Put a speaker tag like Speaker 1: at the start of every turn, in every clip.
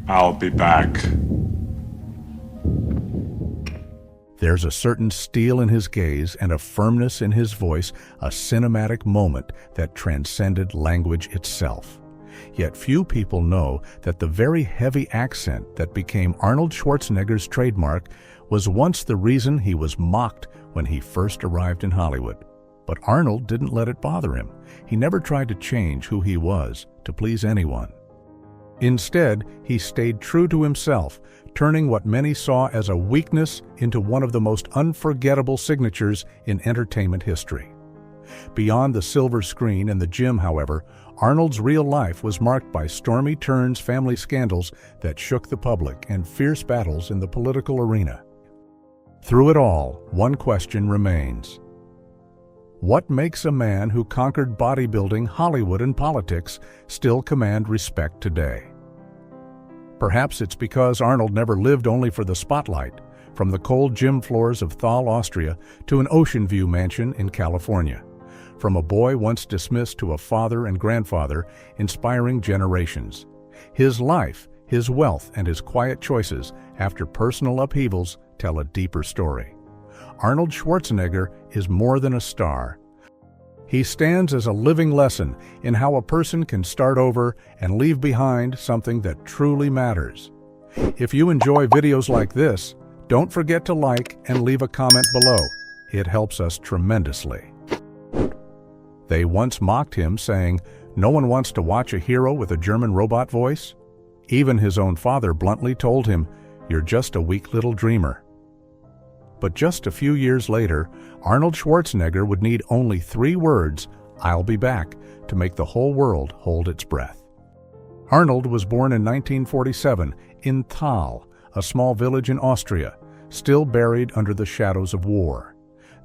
Speaker 1: I'll be back.
Speaker 2: There's a certain steel in his gaze and a firmness in his voice, a cinematic moment that transcended language itself. Yet few people know that the very heavy accent that became Arnold Schwarzenegger's trademark was once the reason he was mocked when he first arrived in Hollywood. But Arnold didn't let it bother him. He never tried to change who he was to please anyone. Instead, he stayed true to himself, turning what many saw as a weakness into one of the most unforgettable signatures in entertainment history. Beyond the silver screen and the gym, however, Arnold's real life was marked by stormy turns, family scandals that shook the public, and fierce battles in the political arena. Through it all, one question remains. What makes a man who conquered bodybuilding, Hollywood, and politics still command respect today? Perhaps it's because Arnold never lived only for the spotlight, from the cold gym floors of Thal, Austria, to an ocean view mansion in California. From a boy once dismissed to a father and grandfather, inspiring generations. His life, his wealth, and his quiet choices after personal upheavals tell a deeper story. Arnold Schwarzenegger is more than a star. He stands as a living lesson in how a person can start over and leave behind something that truly matters. If you enjoy videos like this, don't forget to like and leave a comment below. It helps us tremendously. They once mocked him, saying, "No one wants to watch a hero with a German robot voice." Even his own father bluntly told him, "You're just a weak little dreamer." But just a few years later, Arnold Schwarzenegger would need only 3 words, "I'll be back," to make the whole world hold its breath. Arnold was born in 1947 in Thal, a small village in Austria, still buried under the shadows of war.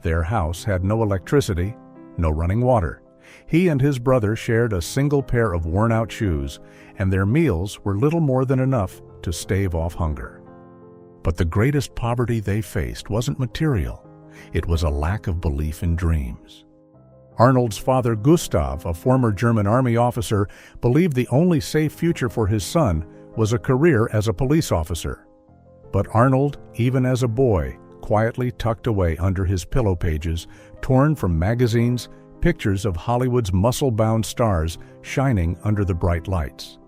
Speaker 2: Their house had no electricity, no running water. He and his brother shared a single pair of worn-out shoes, and their meals were little more than enough to stave off hunger. But the greatest poverty they faced wasn't material. It was a lack of belief in dreams. Arnold's father, Gustav, a former German army officer, believed the only safe future for his son was a career as a police officer. But Arnold, even as a boy, quietly tucked away under his pillow pages, torn from magazines, pictures of Hollywood's muscle-bound stars shining under the bright lights.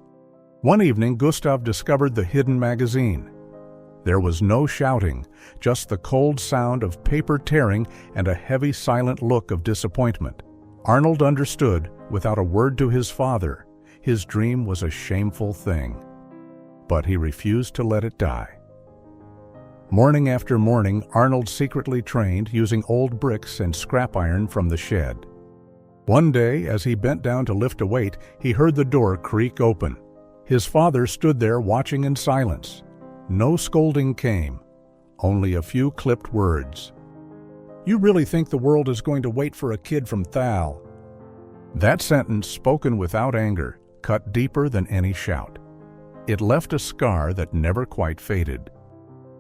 Speaker 2: One evening, Gustav discovered the hidden magazine. There was no shouting, just the cold sound of paper tearing and a heavy, silent look of disappointment. Arnold understood, without a word to his father, his dream was a shameful thing. But he refused to let it die. Morning after morning, Arnold secretly trained using old bricks and scrap iron from the shed. One day, as he bent down to lift a weight, he heard the door creak open. His father stood there watching in silence. No scolding came, only a few clipped words. "You really think the world is going to wait for a kid from Thal?" That sentence, spoken without anger, cut deeper than any shout. It left a scar that never quite faded.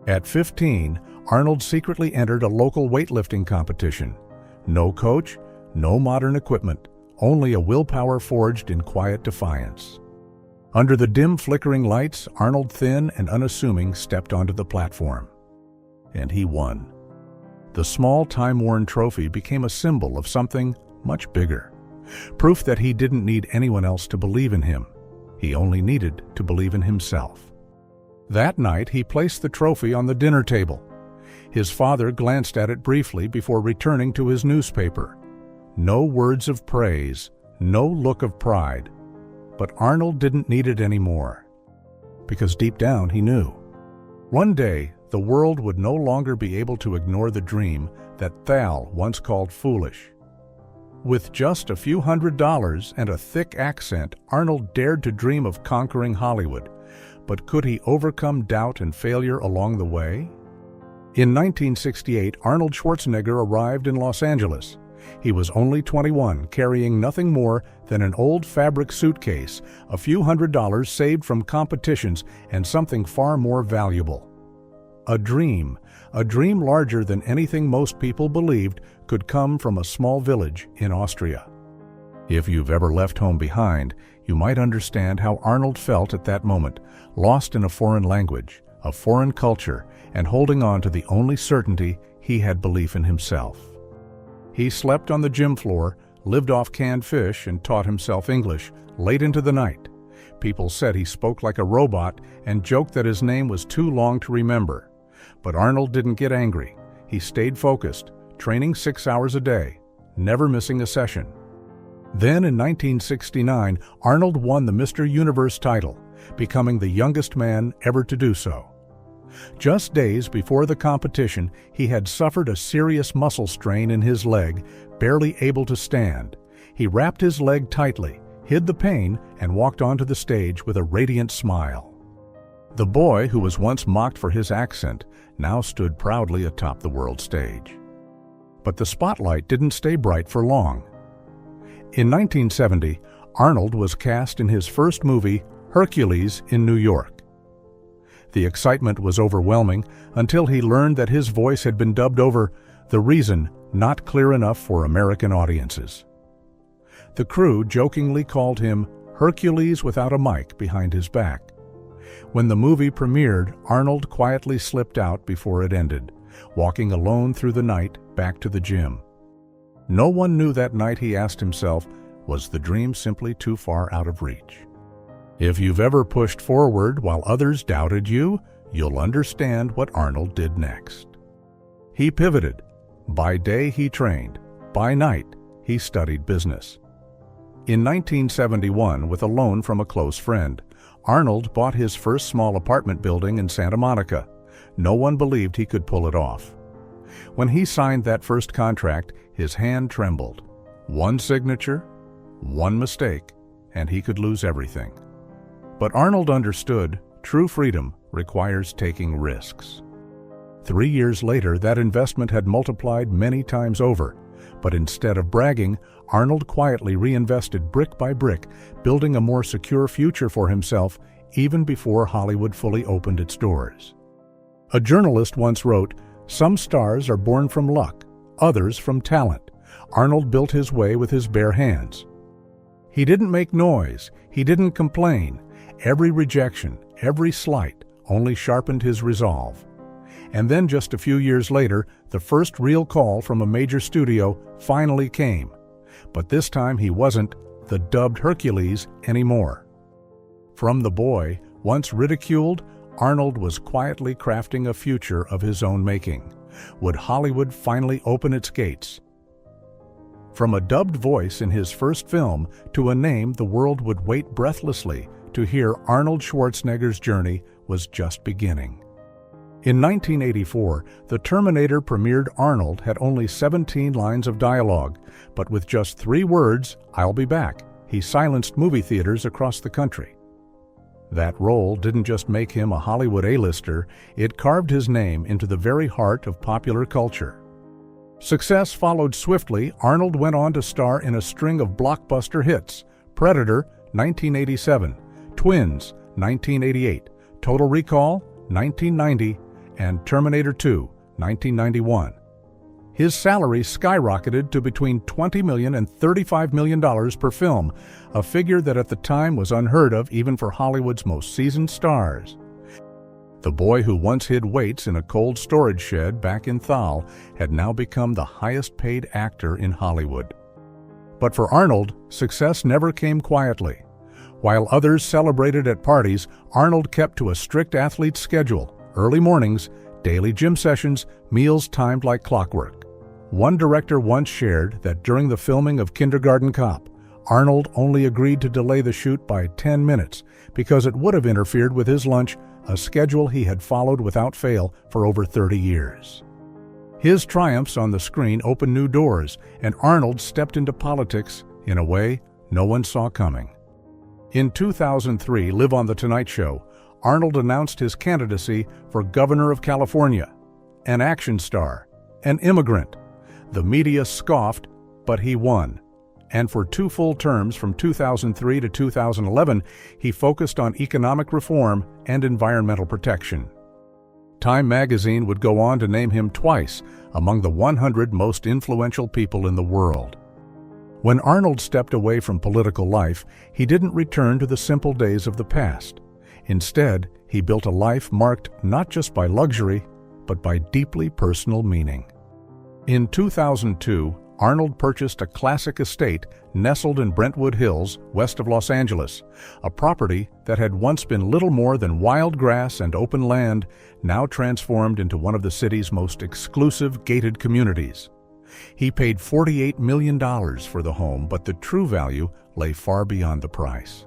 Speaker 2: At 15, Arnold secretly entered a local weightlifting competition. No coach, no modern equipment, only a willpower forged in quiet defiance. Under the dim, flickering lights, Arnold, thin and unassuming, stepped onto the platform. And he won. The small, time-worn trophy became a symbol of something much bigger. Proof that he didn't need anyone else to believe in him. He only needed to believe in himself. That night, he placed the trophy on the dinner table. His father glanced at it briefly before returning to his newspaper. No words of praise, no look of pride. But Arnold didn't need it anymore, because deep down he knew. One day, the world would no longer be able to ignore the dream that Thal once called foolish. With just a few $100s and a thick accent, Arnold dared to dream of conquering Hollywood. But could he overcome doubt and failure along the way? In 1968, Arnold Schwarzenegger arrived in Los Angeles. He was only 21, carrying nothing more than an old fabric suitcase, a few $100s saved from competitions, and something far more valuable. A dream larger than anything most people believed could come from a small village in Austria. If you've ever left home behind, you might understand how Arnold felt at that moment, lost in a foreign language, a foreign culture, and holding on to the only certainty he had: belief in himself. He slept on the gym floor, lived off canned fish, and taught himself English late into the night. People said he spoke like a robot and joked that his name was too long to remember. But Arnold didn't get angry. He stayed focused, training 6 hours a day, never missing a session. Then in 1969, Arnold won the Mr. Universe title, becoming the youngest man ever to do so. Just days before the competition, he had suffered a serious muscle strain in his leg, barely able to stand. He wrapped his leg tightly, hid the pain, and walked onto the stage with a radiant smile. The boy, who was once mocked for his accent, now stood proudly atop the world stage. But the spotlight didn't stay bright for long. In 1970, Arnold was cast in his first movie, Hercules, in New York. The excitement was overwhelming until he learned that his voice had been dubbed over, the reason not clear enough for American audiences. The crew jokingly called him Hercules without a mic behind his back. When the movie premiered, Arnold quietly slipped out before it ended, walking alone through the night back to the gym. No one knew that night he asked himself, was the dream simply too far out of reach? If you've ever pushed forward while others doubted you, you'll understand what Arnold did next. He pivoted. By day he trained. By night he studied business. In 1971, with a loan from a close friend, Arnold bought his first small apartment building in Santa Monica. No one believed he could pull it off. When he signed that first contract, his hand trembled. One signature, one mistake, and he could lose everything. But Arnold understood true freedom requires taking risks. 3 years later, that investment had multiplied many times over. But instead of bragging, Arnold quietly reinvested brick by brick, building a more secure future for himself even before Hollywood fully opened its doors. A journalist once wrote, "Some stars are born from luck, others from talent." Arnold built his way with his bare hands. He didn't make noise, he didn't complain. Every rejection, every slight, only sharpened his resolve. And then just a few years later, the first real call from a major studio finally came. But this time he wasn't the dubbed Hercules anymore. From the boy, once ridiculed, Arnold was quietly crafting a future of his own making. Would Hollywood finally open its gates? From a dubbed voice in his first film to a name the world would wait breathlessly to hear, Arnold Schwarzenegger's journey was just beginning. In 1984, the Terminator premiered. Arnold had only 17 lines of dialogue, but with just 3 words, "I'll be back," he silenced movie theaters across the country. That role didn't just make him a Hollywood A-lister, it carved his name into the very heart of popular culture. Success followed swiftly. Arnold went on to star in a string of blockbuster hits: Predator, 1987, Twins, 1988, Total Recall, 1990, and Terminator 2, 1991. His salary skyrocketed to between $20 million and $35 million per film, a figure that at the time was unheard of even for Hollywood's most seasoned stars. The boy who once hid weights in a cold storage shed back in Thal had now become the highest-paid actor in Hollywood. But for Arnold, success never came quietly. While others celebrated at parties, Arnold kept to a strict athlete's schedule: early mornings, daily gym sessions, meals timed like clockwork. One director once shared that during the filming of Kindergarten Cop, Arnold only agreed to delay the shoot by 10 minutes because it would have interfered with his lunch, a schedule he had followed without fail for over 30 years. His triumphs on the screen opened new doors, and Arnold stepped into politics in a way no one saw coming. In 2003, live on The Tonight Show, Arnold announced his candidacy for governor of California. An action star, an immigrant. The media scoffed, but he won. And for 2 full terms from 2003 to 2011, he focused on economic reform and environmental protection. Time magazine would go on to name him twice among the 100 most influential people in the world. When Arnold stepped away from political life, he didn't return to the simple days of the past. Instead, he built a life marked not just by luxury, but by deeply personal meaning. In 2002, Arnold purchased a classic estate nestled in Brentwood Hills, west of Los Angeles, a property that had once been little more than wild grass and open land, now transformed into one of the city's most exclusive gated communities. He paid $48 million for the home, but the true value lay far beyond the price.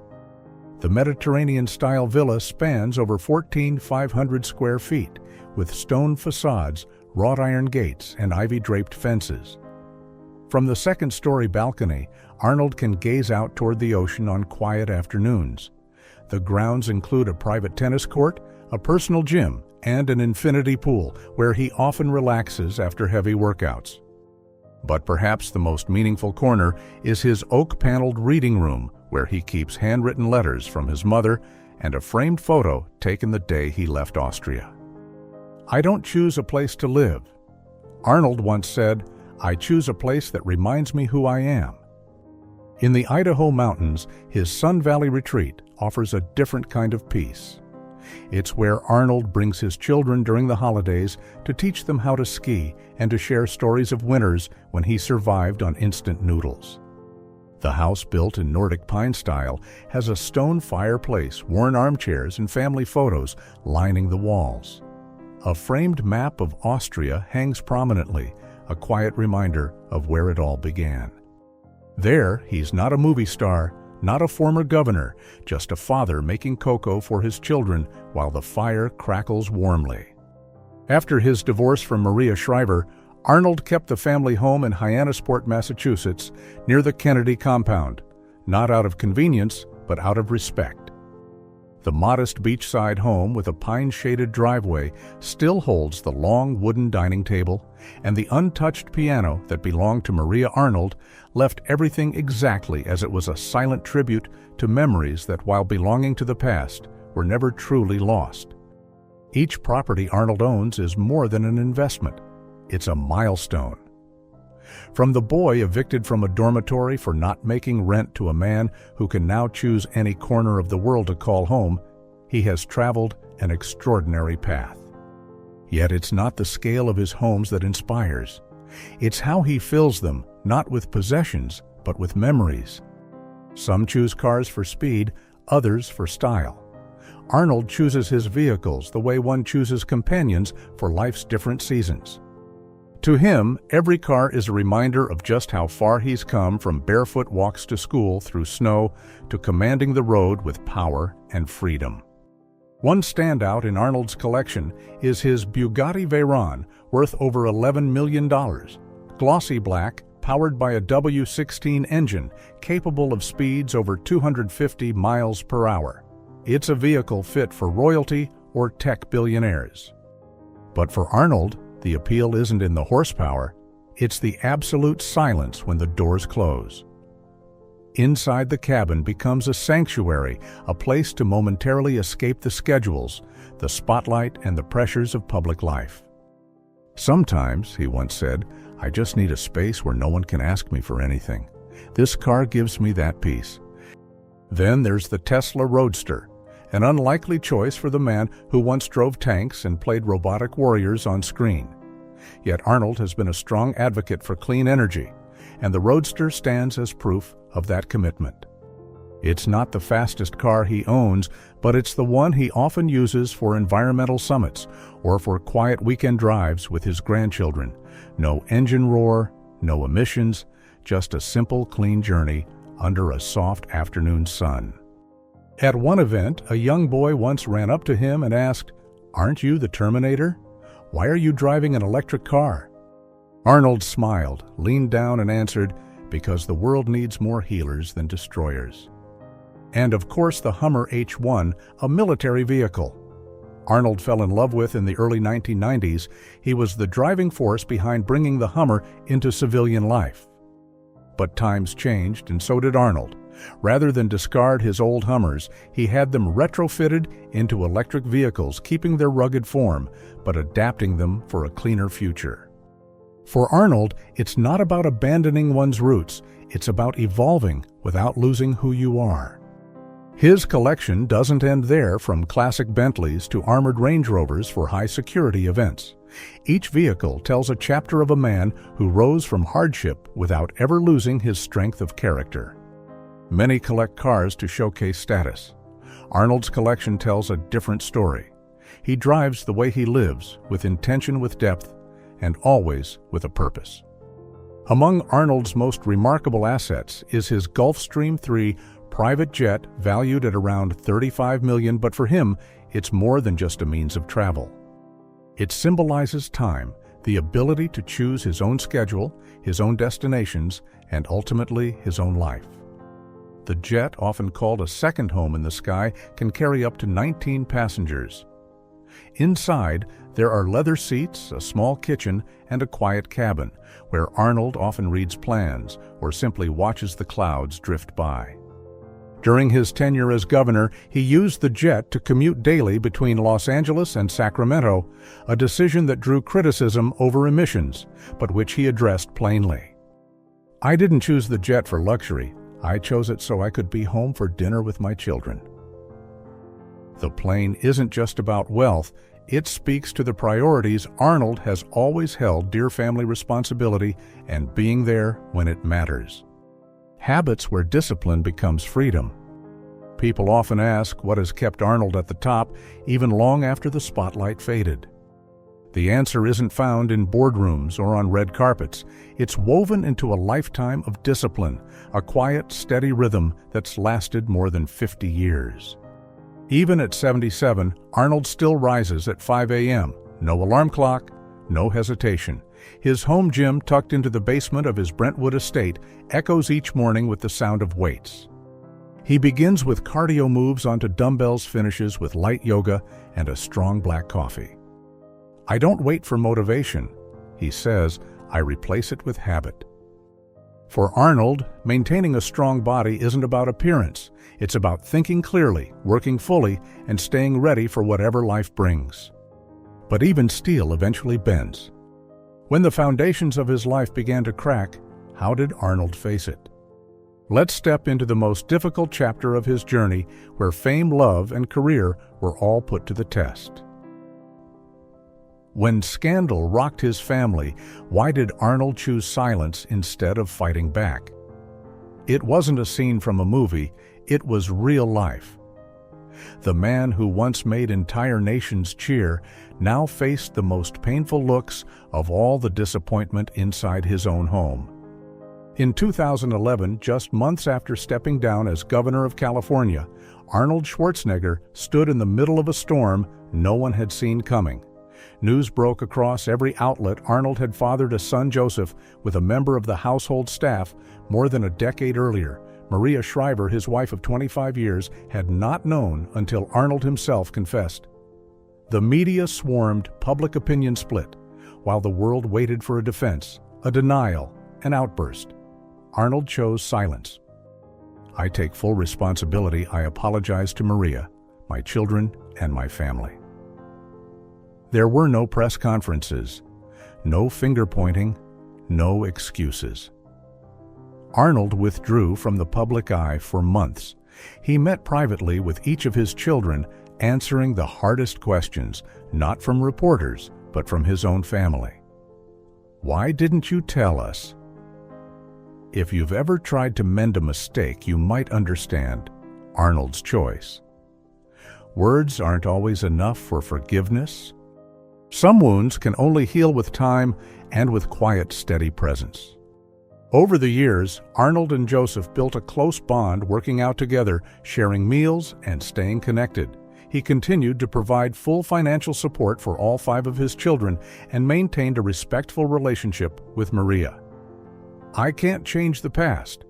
Speaker 2: The Mediterranean-style villa spans over 14,500 square feet, with stone facades, wrought iron gates, and ivy-draped fences. From the second-story balcony, Arnold can gaze out toward the ocean on quiet afternoons. The grounds include a private tennis court, a personal gym, and an infinity pool, where he often relaxes after heavy workouts. But perhaps the most meaningful corner is his oak-paneled reading room, where he keeps handwritten letters from his mother and a framed photo taken the day he left Austria. "I don't choose a place to live." Arnold once said, "I choose a place that reminds me who I am." In the Idaho mountains, his Sun Valley retreat offers a different kind of peace. It's where Arnold brings his children during the holidays to teach them how to ski and to share stories of winters when he survived on instant noodles. The house, built in Nordic pine style, has a stone fireplace, worn armchairs, and family photos lining the walls. A framed map of Austria hangs prominently, a quiet reminder of where it all began. There, he's not a movie star, not a former governor, just a father making cocoa for his children while the fire crackles warmly. After his divorce from Maria Shriver, Arnold kept the family home in Hyannisport, Massachusetts, near the Kennedy compound, not out of convenience, but out of respect. The modest beachside home with a pine-shaded driveway still holds the long wooden dining table, and the untouched piano that belonged to Maria Arnold left everything exactly as it was, a silent tribute to memories that, while belonging to the past, were never truly lost. Each property Arnold owns is more than an investment. It's a milestone. From the boy evicted from a dormitory for not making rent to a man who can now choose any corner of the world to call home, he has traveled an extraordinary path. Yet it's not the scale of his homes that inspires. It's how he fills them, not with possessions, but with memories. Some choose cars for speed, others for style. Arnold chooses his vehicles the way one chooses companions for life's different seasons. To him, every car is a reminder of just how far he's come, from barefoot walks to school through snow to commanding the road with power and freedom. One standout in Arnold's collection is his Bugatti Veyron, worth over $11 million. Glossy black, powered by a W16 engine, capable of speeds over 250 miles per hour. It's a vehicle fit for royalty or tech billionaires. But for Arnold, the appeal isn't in the horsepower, it's the absolute silence when the doors close. Inside the cabin becomes a sanctuary, a place to momentarily escape the schedules, the spotlight, and the pressures of public life. "Sometimes," he once said, "I just need a space where no one can ask me for anything. This car gives me that peace." Then there's the Tesla Roadster, an unlikely choice for the man who once drove tanks and played robotic warriors on screen. Yet Arnold has been a strong advocate for clean energy, and the Roadster stands as proof of that commitment. It's not the fastest car he owns, but it's the one he often uses for environmental summits or for quiet weekend drives with his grandchildren. No engine roar, no emissions, just a simple, clean journey under a soft afternoon sun. At one event, a young boy once ran up to him and asked, "Aren't you the Terminator? Why are you driving an electric car?" Arnold smiled, leaned down, and answered, "Because the world needs more healers than destroyers." And of course the Hummer H1, a military vehicle. Arnold fell in love with in the early 1990s. He was the driving force behind bringing the Hummer into civilian life. But times changed, and so did Arnold. Rather than discard his old Hummers, he had them retrofitted into electric vehicles, keeping their rugged form, but adapting them for a cleaner future. For Arnold, it's not about abandoning one's roots, It's about evolving without losing who you are. His collection doesn't end there, from classic Bentleys to armored Range Rovers for high-security events. Each vehicle tells a chapter of a man who rose from hardship without ever losing his strength of character. Many collect cars to showcase status. Arnold's collection tells a different story. He drives the way he lives, with intention, with depth, and always with a purpose. Among Arnold's most remarkable assets is his Gulfstream III private jet, valued at around $35 million, but for him, it's more than just a means of travel. It symbolizes time, the ability to choose his own schedule, his own destinations, and ultimately his own life. The jet, often called a second home in the sky, can carry up to 19 passengers. Inside, there are leather seats, a small kitchen, and a quiet cabin, where Arnold often reads plans or simply watches the clouds drift by. During his tenure as governor, he used the jet to commute daily between Los Angeles and Sacramento, a decision that drew criticism over emissions, but which he addressed plainly. "I didn't choose the jet for luxury. I chose it so I could be home for dinner with my children." The plane isn't just about wealth. It speaks to the priorities Arnold has always held dear: family responsibility and being there when it matters. Habits where discipline becomes freedom. People often ask what has kept Arnold at the top, even long after the spotlight faded. The answer isn't found in boardrooms or on red carpets. It's woven into a lifetime of discipline, a quiet, steady rhythm that's lasted more than 50 years. Even at 77, Arnold still rises at 5 a.m., no alarm clock, no hesitation. His home gym, tucked into the basement of his Brentwood estate, echoes each morning with the sound of weights. He begins with cardio moves onto dumbbells, finishes with light yoga and a strong black coffee. "I don't wait for motivation," he says, "I replace it with habit." For Arnold, maintaining a strong body isn't about appearance. It's about thinking clearly, working fully, and staying ready for whatever life brings. But even steel eventually bends. When the foundations of his life began to crack, how did Arnold face it? Let's step into the most difficult chapter of his journey, where fame, love, and career were all put to the test. When scandal rocked his family, why did Arnold choose silence instead of fighting back? It wasn't a scene from a movie, it was real life. The man who once made entire nations cheer now faced the most painful looks of all the disappointment inside his own home. In 2011, just months after stepping down as governor of California, Arnold Schwarzenegger stood in the middle of a storm no one had seen coming. News broke across every outlet Arnold had fathered a son, Joseph, with a member of the household staff more than a decade earlier. Maria Shriver, his wife of 25 years, had not known until Arnold himself confessed. The media swarmed, public opinion split, while the world waited for a defense, a denial, an outburst. Arnold chose silence. "I take full responsibility. I apologize to Maria, my children, and my family." There were no press conferences, no finger-pointing, no excuses. Arnold withdrew from the public eye for months. He met privately with each of his children, answering the hardest questions, not from reporters, but from his own family. "Why didn't you tell us?" If you've ever tried to mend a mistake, you might understand Arnold's choice. Words aren't always enough for forgiveness. Some wounds can only heal with time and with quiet, steady presence. Over the years, Arnold and Joseph built a close bond, working out together, sharing meals, and staying connected. He continued to provide full financial support for all 5 of his children and maintained a respectful relationship with Maria. "I can't change the past,"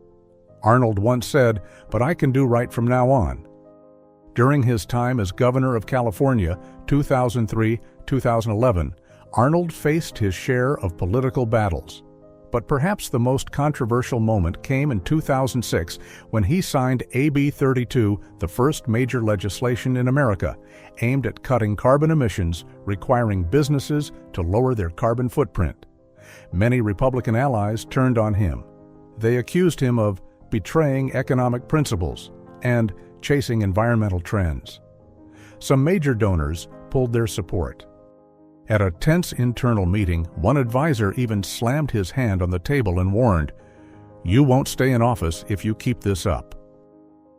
Speaker 2: Arnold once said, "but I can do right from now on." During his time as governor of California, 2003-2011, Arnold faced his share of political battles. But perhaps the most controversial moment came in 2006 when he signed AB 32, the first major legislation in America, aimed at cutting carbon emissions, requiring businesses to lower their carbon footprint. Many Republican allies turned on him. They accused him of betraying economic principles and chasing environmental trends. Some major donors pulled their support. At a tense internal meeting, one advisor even slammed his hand on the table and warned, "You won't stay in office if you keep this up."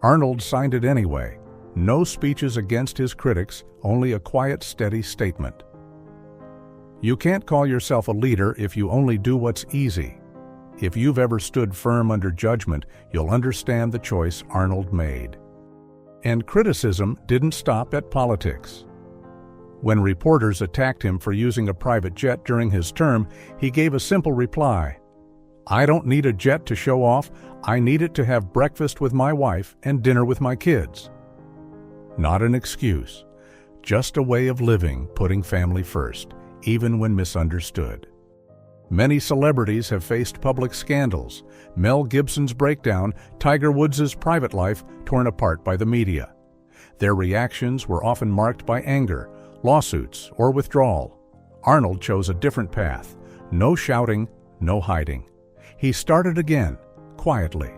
Speaker 2: Arnold signed it anyway. No speeches against his critics, only a quiet, steady statement. You can't call yourself a leader if you only do what's easy. If you've ever stood firm under judgment, you'll understand the choice Arnold made. And criticism didn't stop at politics. When reporters attacked him for using a private jet during his term, he gave a simple reply. "I don't need a jet to show off. I need it to have breakfast with my wife and dinner with my kids." Not an excuse, just a way of living, putting family first, even when misunderstood. Many celebrities have faced public scandals. Mel Gibson's breakdown, Tiger Woods' private life torn apart by the media. Their reactions were often marked by anger, lawsuits, or withdrawal. Arnold chose a different path. No shouting, no hiding. He started again, quietly,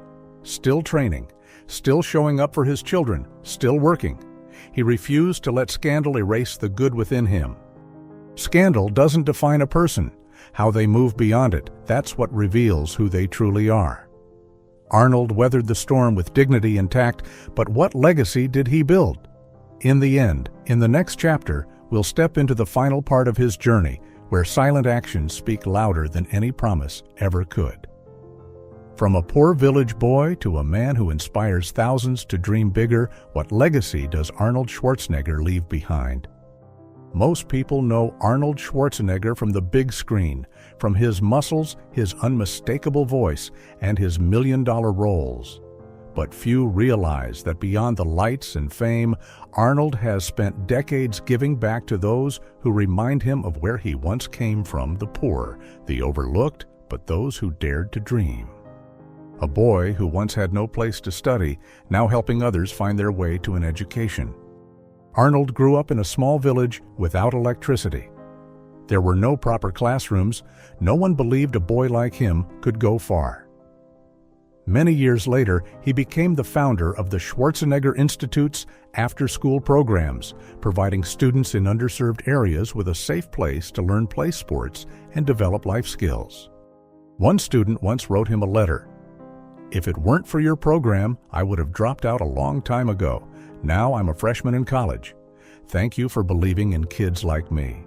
Speaker 2: still training, still showing up for his children, still working. He refused to let scandal erase the good within him. Scandal doesn't define a person. How they move beyond it, that's what reveals who they truly are. Arnold weathered the storm with dignity and tact, but what legacy did he build? In the end, in the next chapter, we'll step into the final part of his journey, where silent actions speak louder than any promise ever could. From a poor village boy to a man who inspires thousands to dream bigger, what legacy does Arnold Schwarzenegger leave behind? Most people know Arnold Schwarzenegger from the big screen, from his muscles, his unmistakable voice, and his million-dollar roles. But few realize that beyond the lights and fame, Arnold has spent decades giving back to those who remind him of where he once came from, the poor, the overlooked, but those who dared to dream. A boy who once had no place to study, now helping others find their way to an education. Arnold grew up in a small village without electricity. There were no proper classrooms. No one believed a boy like him could go far. Many years later, he became the founder of the Schwarzenegger Institute's after-school programs, providing students in underserved areas with a safe place to learn play sports and develop life skills. One student once wrote him a letter. "If it weren't for your program, I would have dropped out a long time ago. Now I'm a freshman in college. Thank you for believing in kids like me."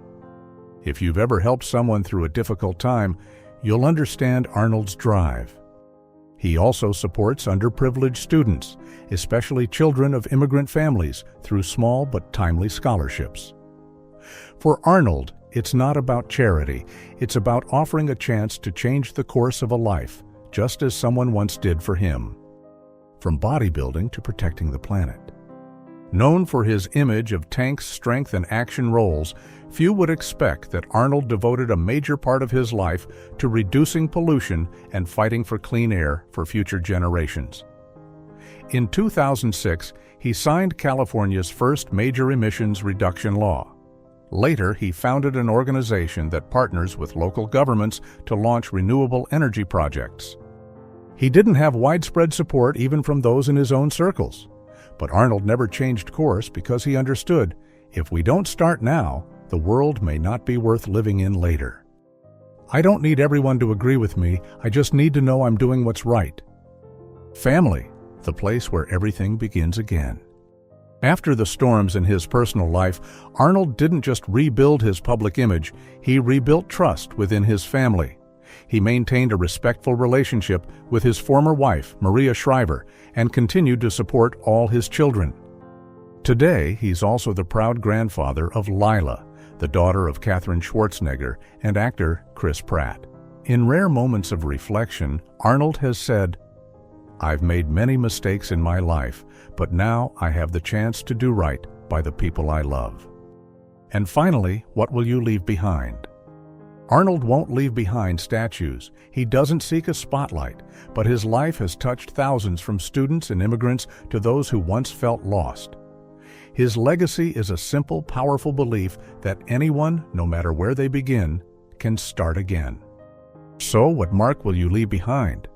Speaker 2: If you've ever helped someone through a difficult time, you'll understand Arnold's drive. He also supports underprivileged students, especially children of immigrant families, through small but timely scholarships. For Arnold, it's not about charity. It's about offering a chance to change the course of a life, just as someone once did for him. From bodybuilding to protecting the planet. Known for his image of tanks, strength, and action roles, few would expect that Arnold devoted a major part of his life to reducing pollution and fighting for clean air for future generations. In 2006, he signed California's first major emissions reduction law. Later, he founded an organization that partners with local governments to launch renewable energy projects. He didn't have widespread support even from those in his own circles. But Arnold never changed course because he understood, if we don't start now, the world may not be worth living in later. I don't need everyone to agree with me, I just need to know I'm doing what's right. Family, the place where everything begins again. After the storms in his personal life, Arnold didn't just rebuild his public image, he rebuilt trust within his family. He maintained a respectful relationship with his former wife, Maria Shriver, and continued to support all his children. Today, he's also the proud grandfather of Lila, the daughter of Katherine Schwarzenegger and actor Chris Pratt. In rare moments of reflection, Arnold has said, "I've made many mistakes in my life, but now I have the chance to do right by the people I love." And finally, what will you leave behind? Arnold won't leave behind statues. He doesn't seek a spotlight, but his life has touched thousands, from students and immigrants to those who once felt lost. His legacy is a simple, powerful belief that anyone, no matter where they begin, can start again. So, what mark will you leave behind?